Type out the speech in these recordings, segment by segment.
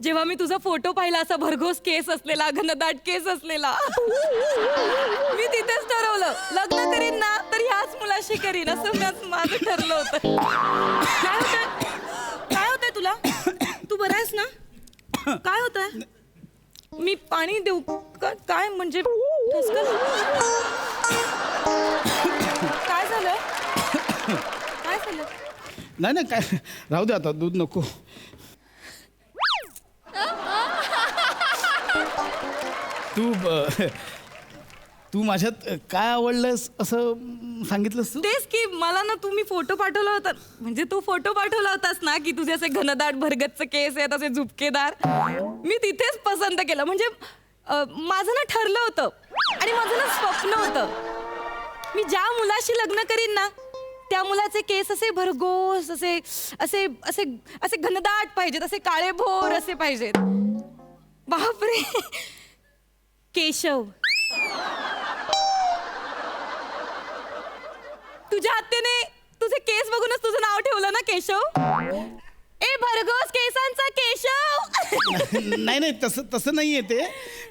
जेव्हा मी तुझा फोटो पाहिला, असा भरघोस केस असलेला, घनदाट केस असलेला, मी तिथेच ठरवलं लग्न करीन ना तर ह्याच मुलाशी करीन, असं माझं ठरलं होतं. काय होतंय तुला? तू बरा आहेस ना? काय होतंय? मी पाणी देऊ का? काय म्हणजे ठसका? काय झालं? काय झालं? नाही नाही काय राहू दे आता, दूध नको. तू माझ्यात काय आवडलंस असं सांगितलंस तू? तेच की मला ना तुम्ही फोटो पाठवला होता, म्हणजे तू फोटो पाठवला होतास ना की तुझे असे घनदाट भरगच्च केस आहेत, असे झुपकेदार. मी तिथेच पसंत केलं. म्हणजे माझं ना ठरलं होतं आणि माझं ना स्वप्न होतं, मी ज्या मुलाशी लग्न करीन ना त्या मुलाचे केस असे भरघोस, असे असे असे असे घनदाट पाहिजेत, असे काळेभोर असे पाहिजेत. बापरे, केशव. तुझ्या आत्याने तुझे केस बघूनच तुझं नाव ठेवलं ना, केशव. ए भरघोस केसांचा केशव. नाही नाही तसं नाहीये ते.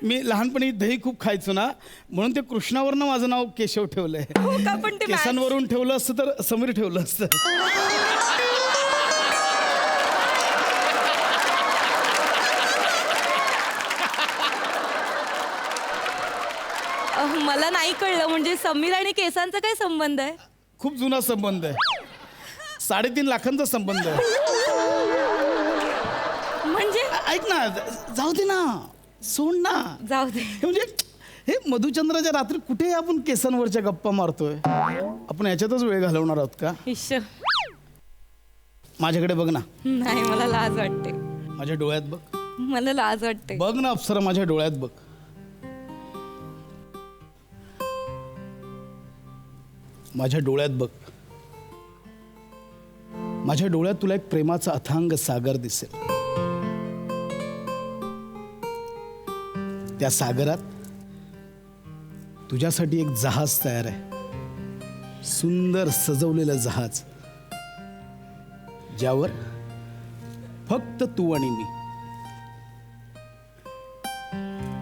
मी लहानपणी दही खूप खायचो ना, म्हणून ते कृष्णावरनं माझं नाव केशव ठेवलंय. हो का? पण ते केसांवरून ठेवलं असतं तर समीर ठेवलं असतं. मला नाही कळलं, म्हणजे समीर आणि केसांचा काय संबंध आहे? खूप जुना संबंध आहे. 3.5 लाखांचा संबंध आहे. म्हणजे ऐक ना, जाऊ दे ना, सोड ना. जाऊ दे. हे म्हणजे हे मधुचंद्राच्या रात्री कुठे आपण केसांवरच्या गप्पा मारतोय? आपण याच्यातच वेळ घालवणार आहोत का? इश्श. माझ्याकडे बघ ना. नाही, मला लाज वाटते. माझ्या डोळ्यात बघ. मला लाज वाटते. बघ ना अप्सरा, माझ्या डोळ्यात बघ. माझ्या डोळ्यात बघ. माझ्या डोळ्यात तुला एक प्रेमाचा अथांग सागर दिसेल. त्या सागरात तुझ्यासाठी एक जहाज तयार आहे, सुंदर सजवलेलं जहाज, ज्यावर फक्त तू आणि मी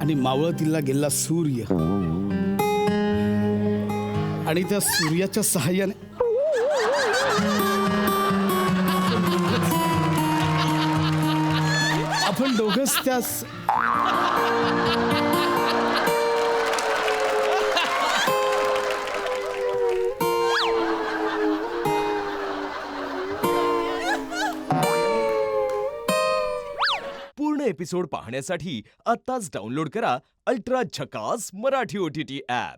आणि मावळतीला गेला सूर्य, आणि त्या सूर्याच्या सहाय्याने आपण दोघंच त्यास पूर्ण एपिसोड पाहण्यासाठी आत्ताच डाउनलोड करा अल्ट्रा झकास मराठी OTT ॲप.